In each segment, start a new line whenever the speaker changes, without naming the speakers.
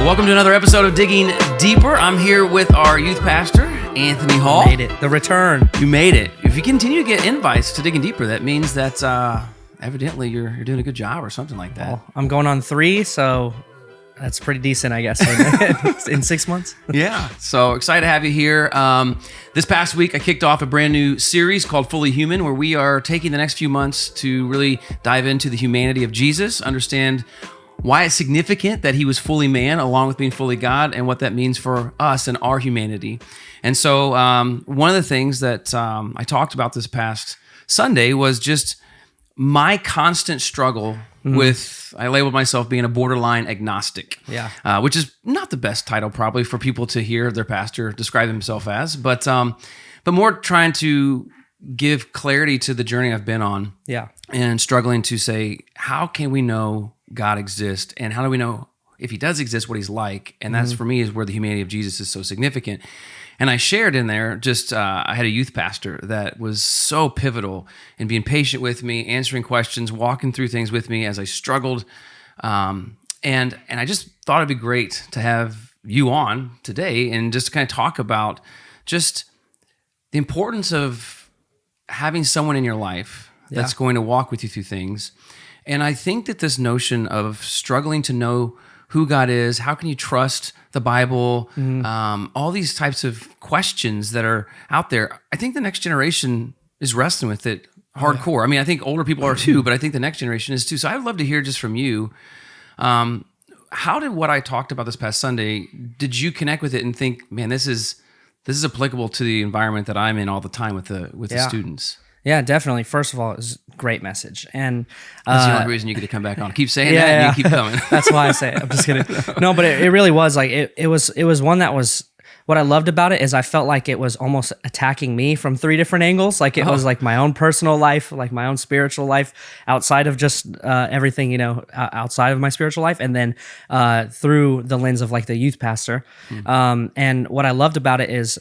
Welcome to another episode of Digging Deeper. I'm here with our youth pastor, Anthony Hall.
Made it. The return.
You made it. If you continue to get invites to Digging Deeper, that means that evidently you're doing a good job or something like that.
Well, I'm going on 3, so that's pretty decent, I guess, in 6 months.
Yeah. So excited to have you here. This past week, I kicked off a brand new series called Fully Human, where we are taking the next few months to really dive into the humanity of Jesus, understand why it's significant that he was fully man along with being fully God, and what that means for us and our humanity. And so one of the things that I talked about this past Sunday was just my constant struggle with, I labeled myself being a borderline agnostic, which is not the best title probably for people to hear their pastor describe himself as, but more trying to give clarity to the journey I've been on, and struggling to say, how can we know God exists, and how do we know if he does exist, what he's like? And that's for me is where the humanity of Jesus is so significant. And I shared in there just, I had a youth pastor that was so pivotal in being patient with me, answering questions, walking through things with me as I struggled. And I just thought it'd be great to have you on today and just kind of talk about just the importance of having someone in your life that's going to walk with you through things. And I think that this notion of struggling to know who God is, how can you trust the Bible, all these types of questions that are out there, I think the next generation is wrestling with it hardcore. I mean, I think older people are too, but I think the next generation is too. So I'd love to hear just from you, how did what I talked about this past Sunday, did you connect with it and think, man, this is applicable to the environment that I'm in all the time with the students?
Yeah, definitely. First of all, it was a great message. And
that's the only reason you get to come back on. Keep saying that and you keep coming.
That's why I say it. I'm just kidding. No, but it really was like, it was one that was, what I loved about it is I felt like it was almost attacking me from 3 different angles. Like it was like my own personal life, like my own spiritual life outside of just everything, outside of my spiritual life. And then through the lens of like the youth pastor. And what I loved about it is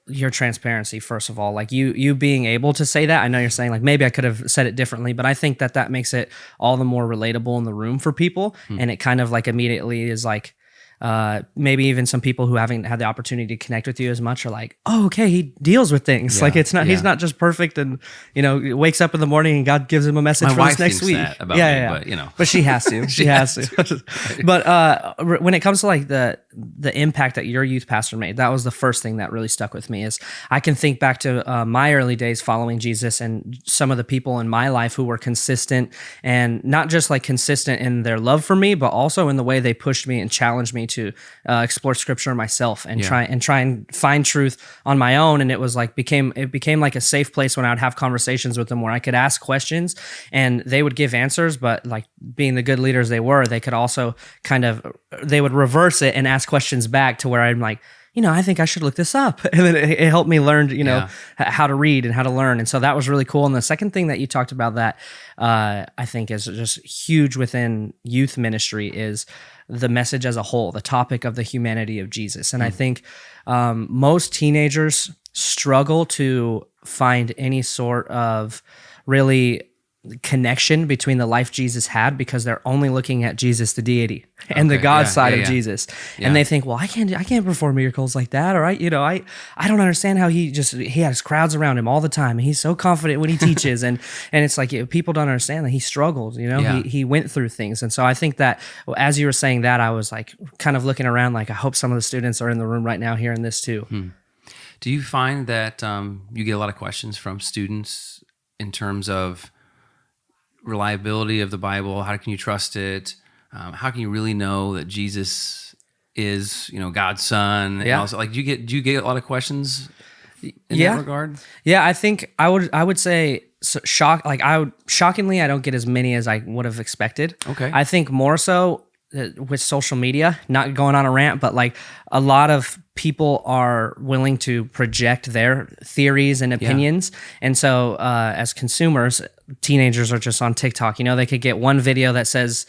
your transparency, first of all, like you being able to say that. I know you're saying like, maybe I could have said it differently, but I think that makes it all the more relatable in the room for people. And it kind of like immediately is like, maybe even some people who haven't had the opportunity to connect with you as much are like, oh, okay, he deals with things. Like it's not, he's not just perfect and, wakes up in the morning and God gives him a message for this next week.
That about me, but
But she has to. she has to. But when it comes to like the impact that your youth pastor made, that was the first thing that really stuck with me is I can think back to my early days following Jesus and some of the people in my life who were consistent, and not just like consistent in their love for me, but also in the way they pushed me and challenged me to explore scripture myself and try and find truth on my own. And it was like became like a safe place when I would have conversations with them where I could ask questions and they would give answers, but like being the good leaders they were, they could also they would reverse it and ask questions back to where I'm like, I think I should look this up. And then it helped me learn, how to read and how to learn. And so that was really cool. And the second thing that you talked about that I think is just huge within youth ministry is the message as a whole, the topic of the humanity of Jesus. And I think most teenagers struggle to find any sort of really connection between the life Jesus had because they're only looking at Jesus, the deity, and the God side of Jesus. And they think, well, I can't perform miracles like that. Or I don't understand how he has crowds around him all the time. And he's so confident when he teaches. and it's like, people don't understand that he struggled, he went through things. And so I think that as you were saying that, I was like kind of looking around, like, I hope some of the students are in the room right now hearing this too.
Do you find that you get a lot of questions from students in terms of reliability of the Bible? How can you trust it? How can you really know that Jesus is, God's son? And also, like, do you get a lot of questions in that regard? Yeah,
I think I would say shockingly, I don't get as many as I would have expected. Okay. I think more so with social media, not going on a rant, but like a lot of people are willing to project their theories and opinions. And so as consumers, teenagers are just on TikTok. They could get one video that says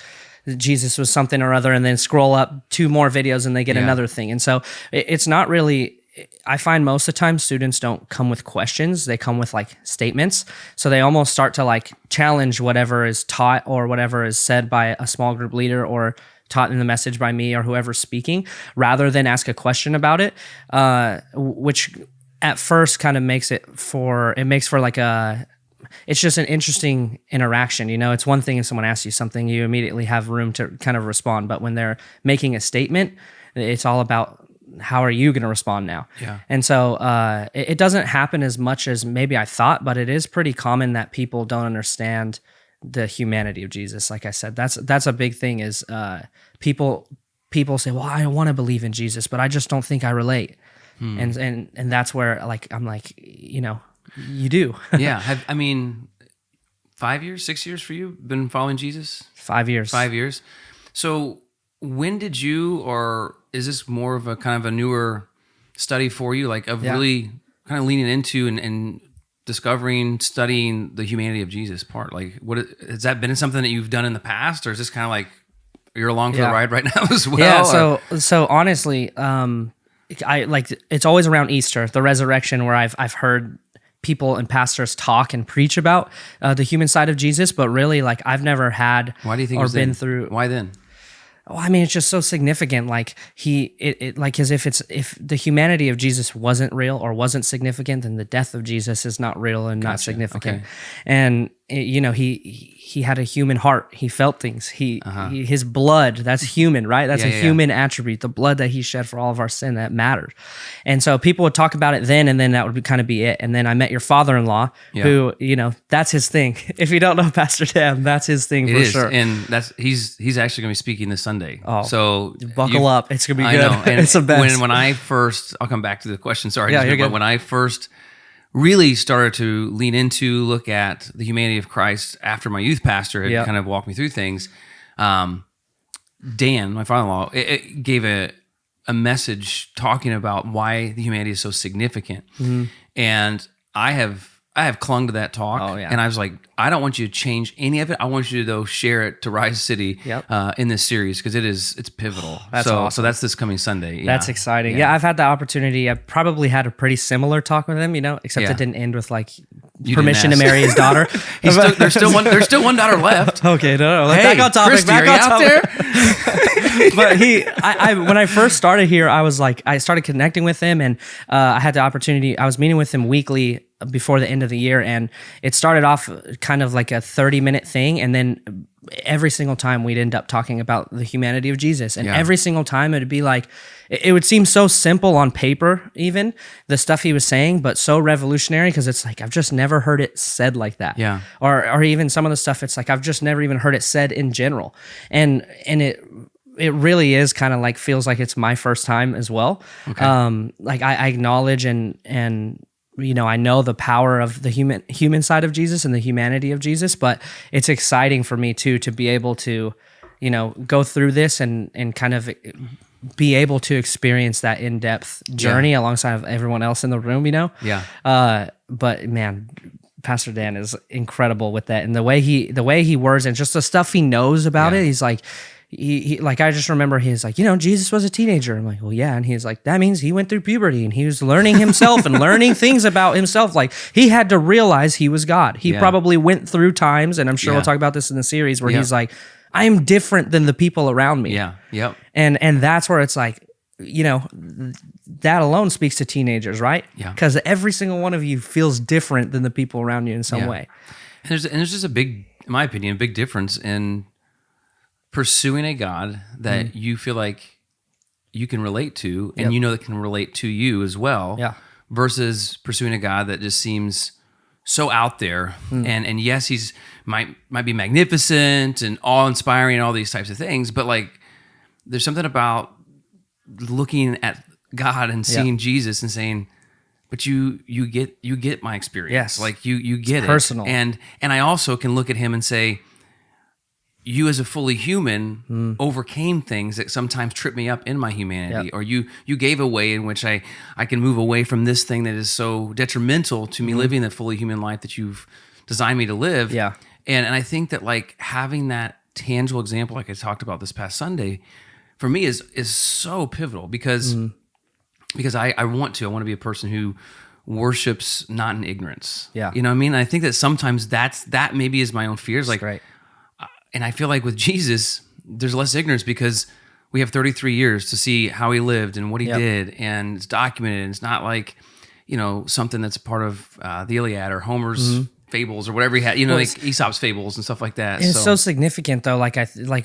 Jesus was something or other and then scroll up 2 more videos and they get another thing. And so it's not really, I find most of the time students don't come with questions. They come with like statements. So they almost start to like challenge whatever is taught or whatever is said by a small group leader or taught in the message by me or whoever's speaking, rather than ask a question about it, which at first kind of makes for like it's just an interesting interaction. It's one thing if someone asks you something, you immediately have room to kind of respond. But when they're making a statement, it's all about how are you going to respond now?
Yeah.
And so it doesn't happen as much as maybe I thought, but it is pretty common that people don't understand the humanity of Jesus. Like I said, that's a big thing is people say, well, I want to believe in Jesus, but I just don't think I relate. And that's where I'm like, you do.
Yeah. 5 years, 6 years for you been following Jesus?
5 years.
5 years. So when did you, or is this more of a kind of a newer study for you, like of really kind of leaning into and discovering, studying the humanity of Jesus part? Like, what has that been something that you've done in the past, or is this kind of like you're along for the ride right now as well?
Yeah. So honestly, I like it's always around Easter, the resurrection, where I've heard people and pastors talk and preach about the human side of Jesus, but really, like, I've never had
Why do you think
or been through.
Why then?
Oh, I mean, it's just so significant. Like like as if the humanity of Jesus wasn't real or wasn't significant, then the death of Jesus is not real and not significant.
Okay.
And he had a human heart. He felt things. His blood, that's human, right? That's a human attribute. The blood that he shed for all of our sin, that matters. And so people would talk about it then, and then that would kind of be it. And then I met your father-in-law, who, that's his thing. If you don't know Pastor Dan, that's his thing for sure.
And he's actually going to be speaking this Sunday.
Oh,
so
buckle up. It's going to be good.
I know. And
it's the best.
When I first, I'll come back to the question. Sorry.
Yeah, you're good.
But when I first really started to lean into, look at the humanity of Christ after my youth pastor had kind of walked me through things, Dan, my father-in-law, it gave a message talking about why the humanity is so significant. Mm-hmm. And I have clung to that talk.
Oh, yeah.
And I was like, I don't want you to change any of it. I want you to, though, share it to Rise City in this series, because it's pivotal.
That's awesome.
So that's this coming Sunday. Yeah.
That's exciting. Yeah, I've had the opportunity. I probably had a pretty similar talk with him, except it didn't end with like permission to marry his daughter.
There's still one daughter left.
Okay, no.
Hey,
back on topic.
Christy,
back
are you
on
out
topic.
there?
But when I first started here, I started connecting with him, and I had the opportunity. I was meeting with him weekly before the end of the year, and it started off kind of like a 30-minute thing, and then every single time we'd end up talking about the humanity of Jesus, and every single time it'd be like, it would seem so simple on paper, even the stuff he was saying, but so revolutionary, because it's like, I've just never heard it said like that.
Yeah.
Or even some of the stuff, it's like, I've just never even heard it said in general. And it really is kind of like, feels like it's my first time as well. Okay. Like I acknowledge and I know the power of the human side of Jesus and the humanity of Jesus, but it's exciting for me too, to be able to, go through this and kind of be able to experience that in-depth journey alongside of everyone else in the room, Yeah. But man, Pastor Dan is incredible with that. And the way he words and just the stuff he knows about it, he's like, he like, I just remember he's like, Jesus was a teenager. I'm like, well, yeah. And he's like, that means he went through puberty and he was learning himself and learning things about himself. Like, he had to realize he was God. He probably went through times, and I'm sure we'll talk about this in the series, where he's like, I am different than the people around me.
Yeah. Yep.
And that's where it's like, that alone speaks to teenagers, right?
Yeah.
Because every single one of you feels different than the people around you in some way.
And there's just in my opinion, a big difference in pursuing a God that you feel like you can relate to, and that can relate to you as well, versus pursuing a God that just seems so out there. And yes, he's might be magnificent and awe-inspiring and all these types of things, but like, there's something about looking at God and seeing Jesus and saying, but you get my experience.
Yes.
Like you get
it's personal.
And I also can look at him and say, you as a fully human overcame things that sometimes trip me up in my humanity, or you gave a way in which I can move away from this thing that is so detrimental to me living the fully human life that you've designed me to live.
Yeah.
And I think that like having that tangible example, like I talked about this past Sunday, for me is so pivotal, because I want to be a person who worships not in ignorance.
Yeah.
You know what I mean? I think that sometimes that maybe is my own fears. Like,
right.
And I feel like with Jesus, there's less ignorance because we have 33 years to see how he lived and what he did, and it's documented. And it's not like, something that's a part of the Iliad or Homer's fables or whatever he had, like Aesop's fables and stuff like that.
It's so significant though, like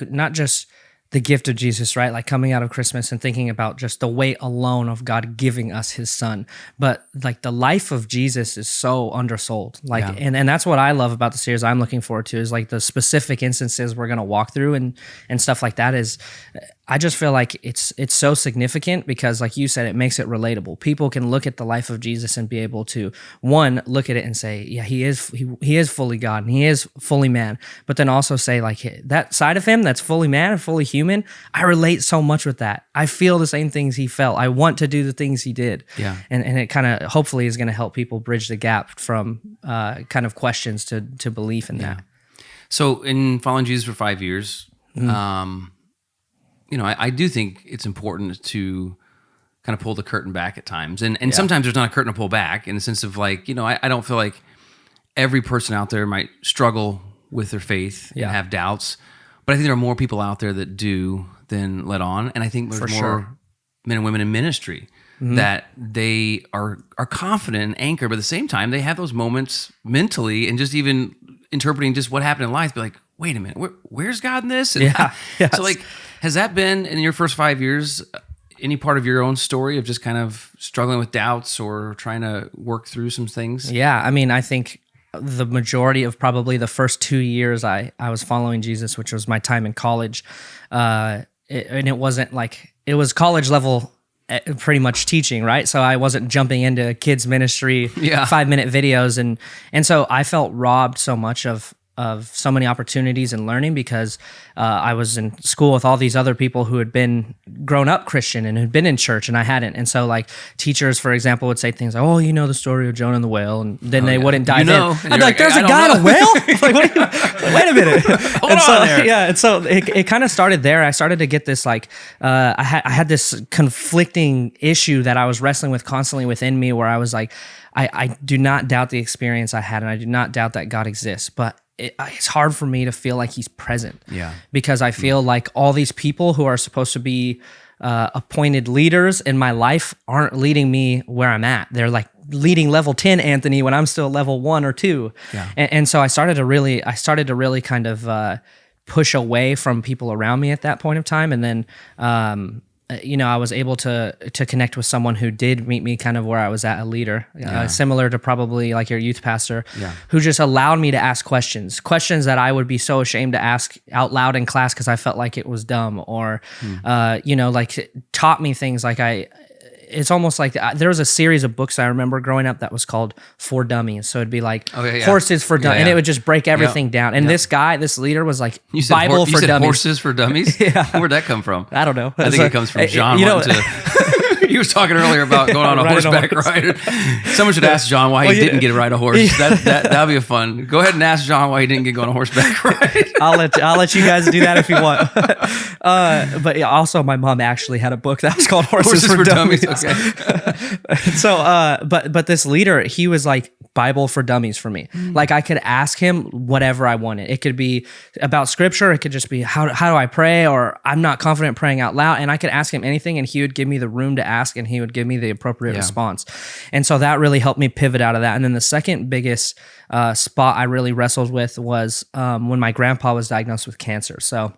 not just the gift of Jesus, right? Like coming out of Christmas and thinking about just the weight alone of God giving us his son. But like the life of Jesus is so undersold. Like, and that's what I love about the series I'm looking forward to, is like the specific instances we're going to walk through and stuff like that. Is I just feel like it's so significant because, like you said, it makes it relatable. People can look at the life of Jesus and be able to, one, look at it and say, yeah, he is fully God and he is fully man. But then also say, like, that side of him that's fully man and fully human, I relate so much with that. I feel the same things he felt. I want to do the things he did. Yeah. And it kind of hopefully is going to help people bridge the gap from kind of questions to belief in that.
So in following Jesus for 5 years, I do think it's important to kind of pull the curtain back at times. And sometimes there's not a curtain to pull back, in the sense of like, I don't feel like every person out there might struggle with their faith and have doubts. But I think there are more people out there that do than let on. And I think there's more men and women in ministry that they are confident and anchored, but at the same time, they have those moments mentally and just even interpreting just what happened in life, be like, wait a minute, where's God in this? And so like, has that been in your first 5 years any part of your own story of just kind of struggling with doubts or trying to work through some things?
Yeah, I mean, I think the majority of probably the first 2 years I was following Jesus, which was my time in college, and it wasn't like, it was college level pretty much teaching, right? So I wasn't jumping into kids ministry, 5-minute videos, and so I felt robbed so much of so many opportunities and learning because I was in school with all these other people who had been grown up Christian and had been in church, and I hadn't. And so like teachers, for example, would say things like, oh, the story of Jonah and the whale, and then they wouldn't dive in. I'd be like, there's a guy in a whale? Like, wait a minute.
Hold on there.
Yeah, and so it kind of started there. I started to get this like, I had this conflicting issue that I was wrestling with constantly within me, where I was like, I do not doubt the experience I had, and I do not doubt that God exists, but it's hard for me to feel like he's present. Yeah. Because I feel like all these people who are supposed to be appointed leaders in my life aren't leading me where I'm at. They're like leading level 10 Anthony when I'm still level 1 or 2. Yeah. And so I started to really kind of push away from people around me at that point of time. And then I was able to connect with someone who did meet me kind of where I was at, a leader, similar to probably like your youth pastor, who just allowed me to ask questions that I would be so ashamed to ask out loud in class because I felt like it was dumb, or, like taught me things like it's almost like there was a series of books I remember growing up that was called For Dummies. So it'd be like horses for dummies, and it would just break everything down. And this guy, this leader was like Bible for dummies.
Horses for dummies? Where'd that come from?
I don't know.
I think it comes from John. He was talking earlier about going on a horseback ride. Someone should ask John why he didn't get to ride a horse. That'd be a fun. Go ahead and ask John why he didn't get to go on a horseback ride.
I'll let you guys do that if you want. But also, my mom actually had a book that was called Horses for Dummies. Okay. So, but this leader, he was like Bible for dummies for me. Like I could ask him whatever I wanted. It could be about scripture. It could just be how do I pray, or I'm not confident praying out loud. And I could ask him anything, and he would give me the room to ask, and he would give me the appropriate response. And so that really helped me pivot out of that. And then the second biggest spot I really wrestled with was when my grandpa was diagnosed with cancer. So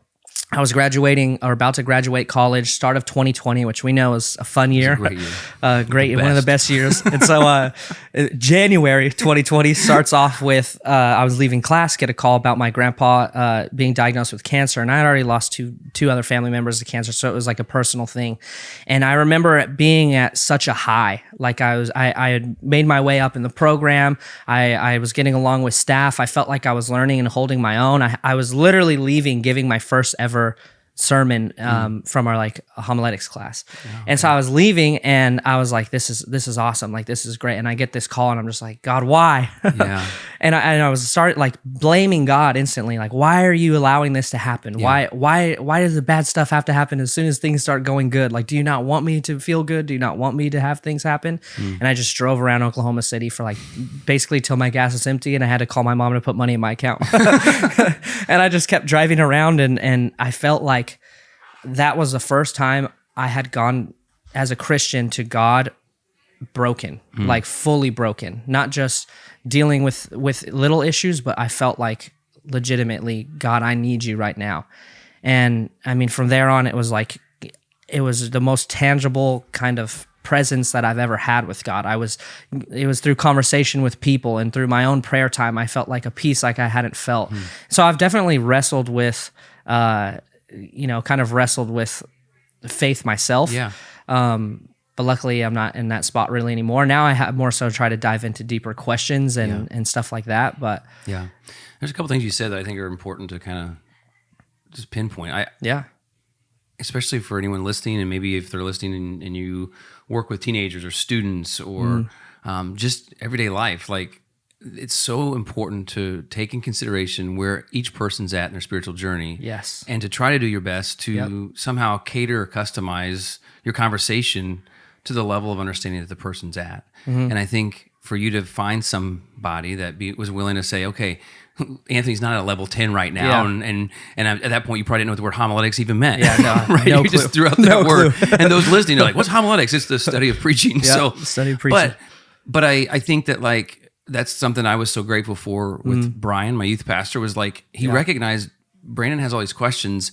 I was graduating or about to graduate college, start of 2020, which we know is a fun year.
It was a great year.
One of the best years. And so January 2020 starts off with I was leaving class, get a call about my grandpa being diagnosed with cancer. And I had already lost two other family members to cancer, so it was like a personal thing. And I remember it being at such a high. Like I had made my way up in the program. I was getting along with staff. I felt like I was learning and holding my own. I was literally leaving, giving my first ever sermon from our like homiletics class. And so I was leaving and I was like, this is awesome. Like, this is great. And I get this call and I'm just like, God, why?
Yeah.
and I was started like blaming God instantly. Like, why are you allowing this to happen?
Yeah.
Why does the bad stuff have to happen as soon as things start going good? Like, do you not want me to feel good? Do you not want me to have things happen? And I just drove around Oklahoma City for like basically till my gas is empty and I had to call my mom to put money in my account. And I just kept driving around and I felt like that was the first time I had gone as a Christian to God broken, like fully broken, not just dealing with little issues, but I felt like legitimately, God, I need you right now. And I mean, from there on, it was the most tangible kind of presence that I've ever had with God. It was through conversation with people and through my own prayer time, I felt like a peace like I hadn't felt. So I've definitely wrestled with, kind of wrestled with faith myself.
Yeah.
But luckily I'm not in that spot really anymore. Now I have more so try to dive into deeper questions and stuff like that. But
yeah, there's a couple things you said that I think are important to kind of just pinpoint. Especially for anyone listening, and maybe if they're listening and you work with teenagers or students or just everyday life, like it's so important to take in consideration where each person's at in their spiritual journey.
Yes.
And to try to do your best to somehow cater or customize your conversation to the level of understanding that the person's at. And I think for you to find somebody that was willing to say, okay, Anthony's not at level 10 right now, and at that point you probably didn't know what the word homiletics even meant.
Yeah, no,
right?
no
You
clue.
just threw out that word, and those listening are like, "What's homiletics?" It's the study of preaching.
Study of preaching.
But I think that like that's something I was so grateful for with Brian, my youth pastor, was like he recognized Brandon has all these questions.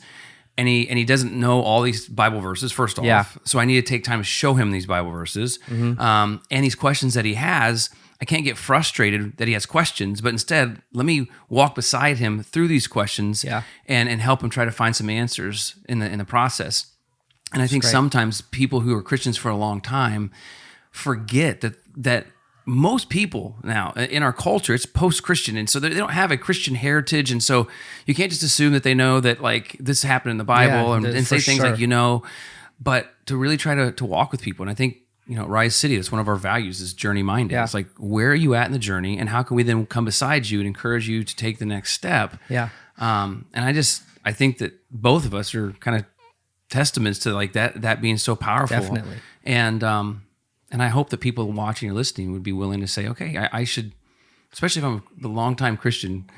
And he doesn't know all these Bible verses, first off. So I need to take time to show him these Bible verses. And these questions that he has, I can't get frustrated that he has questions, but instead, let me walk beside him through these questions and help him try to find some answers in the process. And I think sometimes people who are Christians for a long time forget that most people now in our culture, it's post-Christian, and so they don't have a Christian heritage, and so you can't just assume that they know that like this happened in the Bible and say things like but to really try to walk with people. And I think at Rise City, that's one of our values is journey minded. It's like, where are you at in the journey, and how can we then come beside you and encourage you to take the next step? And I think that both of us are kind of testaments to like that being so powerful.
Definitely.
And I hope that people watching or listening would be willing to say, okay, I should, especially if I'm a longtime Christian,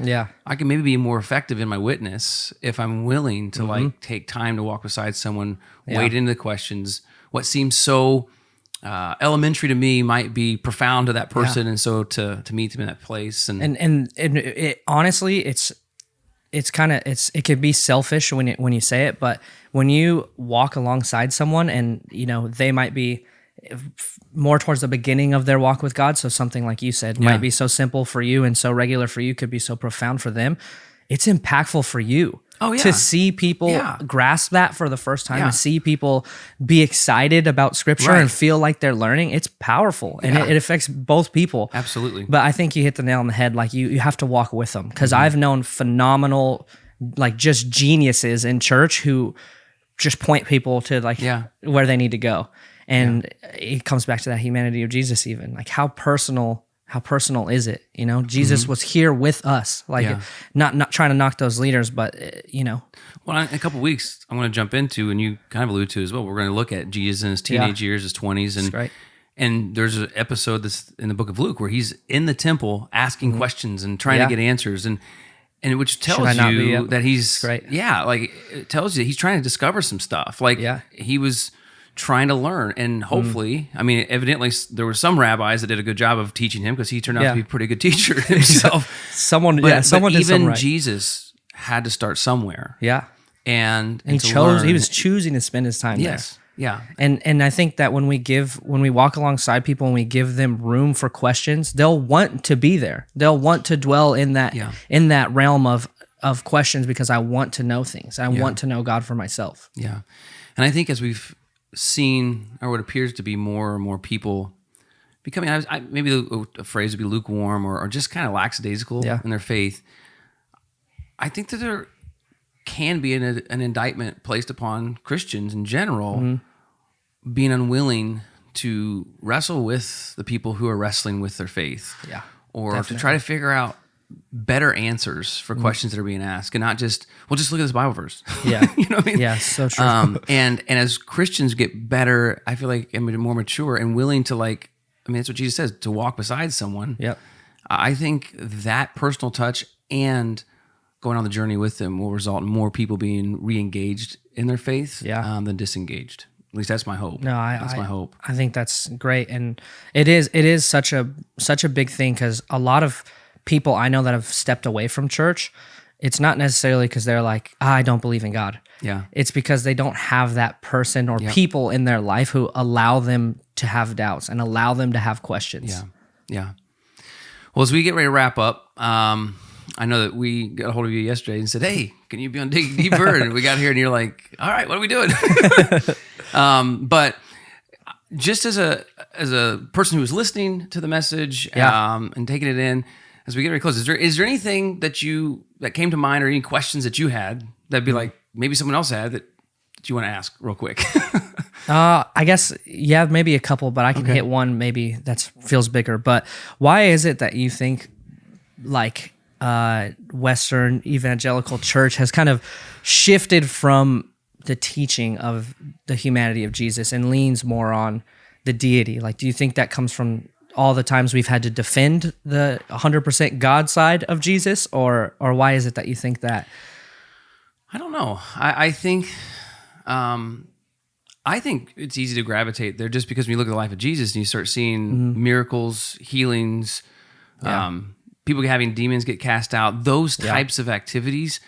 I can maybe be more effective in my witness if I'm willing to like take time to walk beside someone, wade into the questions. What seems so elementary to me might be profound to that person, and so to meet them in that place. And
it, honestly, it could be selfish when you say it, but when you walk alongside someone and they might be more towards the beginning of their walk with God. So something like you said might be so simple for you and so regular for you could be so profound for them. It's impactful for you to see people grasp that for the first time, and see people be excited about scripture and feel like they're learning. It's powerful and it affects both people.
Absolutely.
But I think you hit the nail on the head. Like you have to walk with them, because I've known phenomenal, like just geniuses in church who just point people to like where they need to go. And it comes back to that humanity of Jesus, even like how personal is it? Jesus was here with us, like not trying to knock those leaders, but
Well, in a couple of weeks, I'm going to jump into, and you kind of alluded to as well, we're going to look at Jesus in his teenage years, his 20s. And there's an episode that's in the book of Luke where he's in the temple asking questions and trying to get answers. And which tells you that he's, like it tells you he's trying to discover some stuff. Like he was trying to learn, and hopefully, I mean, evidently there were some rabbis that did a good job of teaching him, because he turned out to be a pretty good teacher himself.
Someone
did
something right.
Jesus had to start somewhere. And
he was choosing to spend his time there. And I think that when we walk alongside people and we give them room for questions, they'll want to be there. They'll want to dwell in that realm of questions, because I want to know things. I want to know God for myself. And
I think as we've seen, or what appears to be more and more people becoming, maybe a phrase would be lukewarm or just kind of lackadaisical in their faith. I think that there can be an indictment placed upon Christians in general, being unwilling to wrestle with the people who are wrestling with their faith.
Yeah.
Or
Definitely.
to try to figure out better answers for questions that are being asked, and not just, well, just look at this Bible verse.
Yeah.
You know what I mean?
Yeah, so true.
And as Christians get better, I feel like, and more mature and willing to, like, I mean, that's what Jesus says, to walk beside someone.
Yep.
I think that personal touch and going on the journey with them will result in more people being re-engaged in their faith than disengaged. At least that's my hope.
No,
that's my hope.
I think that's great, and it is such a big thing, because a lot of people I know that have stepped away from church, it's not necessarily because they're like, I don't believe in God.
Yeah.
It's because they don't have that person or people in their life who allow them to have doubts and allow them to have questions.
Yeah. Yeah. Well, as we get ready to wrap up, I know that we got a hold of you yesterday and said, hey, can you be on Dig Deeper? And we got here and you're like, all right, what are we doing? But just as a person who was listening to the message and taking it in, as we get ready to close, is there anything that came to mind, or any questions that you had that'd be like maybe someone else had that you want to ask real quick?
I guess, maybe a couple, but I can hit one maybe that feels bigger. But why is it that you think like Western evangelical church has kind of shifted from the teaching of the humanity of Jesus and leans more on the deity? Like, do you think that comes from all the times we've had to defend the 100% God side of Jesus, or why is it that you think that?
I don't know. I think it's easy to gravitate there just because when you look at the life of Jesus and you start seeing miracles, healings, people having demons get cast out, those types of activities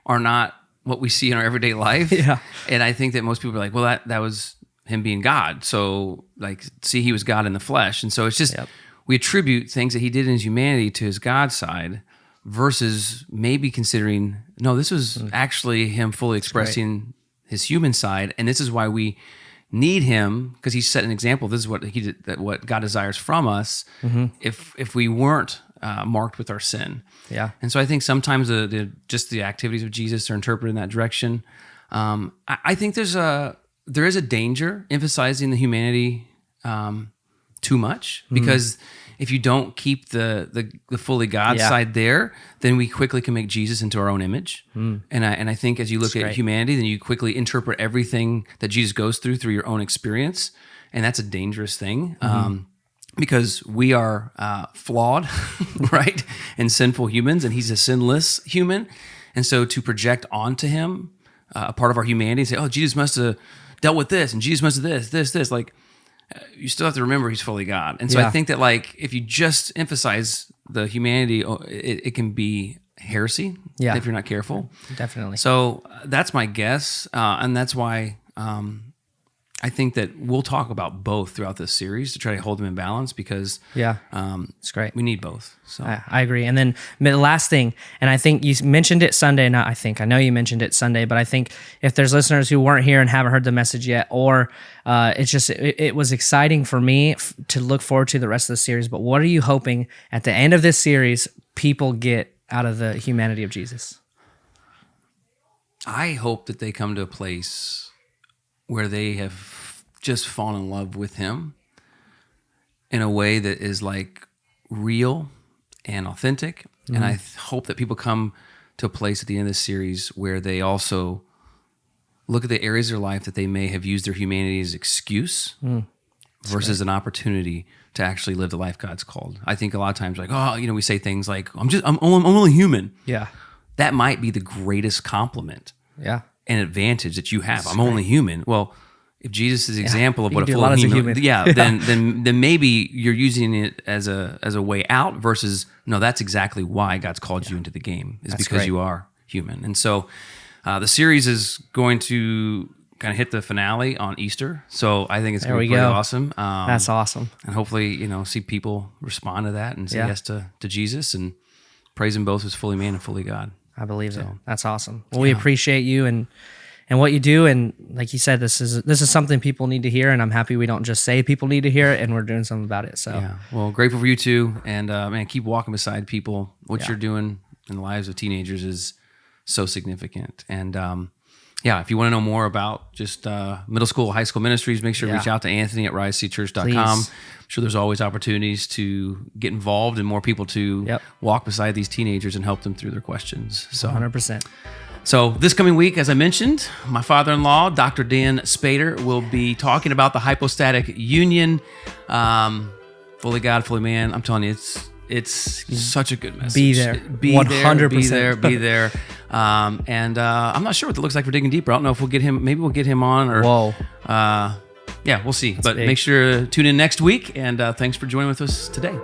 are not what we see in our everyday life.
Yeah.
And I think that most people are like, well, that was him being God. So, like, see, he was God in the flesh. And so it's just, we attribute things that he did in his humanity to his God side versus maybe considering, no, this was actually him fully expressing his human side. And this is why we need him, because he set an example. This is what he did, that what God desires from us if we weren't marked with our sin.
Yeah.
And so I think sometimes the activities of Jesus are interpreted in that direction. I think there is a danger emphasizing the humanity too much, because if you don't keep the fully God side there, then we quickly can make Jesus into our own image. And I think as you look at humanity, then you quickly interpret everything that Jesus goes through your own experience, and that's a dangerous thing. Because we are flawed, right, and sinful humans, and he's a sinless human. And so to project onto him a part of our humanity and say, oh, Jesus must have dealt with this, and Jesus must have this, like, you still have to remember he's fully God. And so I think that, like, if you just emphasize the humanity, it can be heresy if you're not careful.
Definitely.
So that's my guess, and that's why I think that we'll talk about both throughout this series to try to hold them in balance, because
it's great.
We need both. So
I agree. And then the last thing, and I think you mentioned it Sunday, I know you mentioned it Sunday, but I think if there's listeners who weren't here and haven't heard the message yet, or it was exciting for me to look forward to the rest of the series, but what are you hoping at the end of this series people get out of the humanity of Jesus?
I hope that they come to a place where they have just fallen in love with him in a way that is, like, real and authentic. And I hope that people come to a place at the end of this series where they also look at the areas of their life that they may have used their humanity as excuse versus an opportunity to actually live the life God's called. I think a lot of times, like, we say things like, I'm only human.
Yeah.
That might be the greatest compliment.
Yeah.
An advantage that you have. I'm only human. Well, if Jesus is an example of what a full human, then maybe you're using it as a way out versus, no, that's exactly why God's called you into the game, is because you are human. And so the series is going to kind of hit the finale on Easter. So I think it's going to be pretty awesome.
That's awesome.
And hopefully, see people respond to that and say yes to Jesus and praise him both as fully man and fully God.
I believe it. That's awesome. Well, we appreciate you and what you do. And like you said, this is something people need to hear. And I'm happy we don't just say people need to hear it, and we're doing something about it. So
well, grateful for you too. And man, keep walking beside people. What you're doing in the lives of teenagers is so significant. And if you want to know more about just middle school, high school ministries, make sure to reach out to Anthony at risecchurch.com.
Please.
I'm sure there's always opportunities to get involved and more people to walk beside these teenagers and help them through their questions. So
100%.
So this coming week, as I mentioned, my father-in-law, Dr. Dan Spader, will be talking about the hypostatic union. Fully God, fully man. I'm telling you, it's such a good message.
Be there.
Be
100%.
there. Be there. And I'm not sure what it looks like for Digging Deeper. I don't know if we'll get him. Maybe we'll get him on. Or
Whoa.
We'll see. But
big.
make sure to tune in next week. And thanks for joining with us today.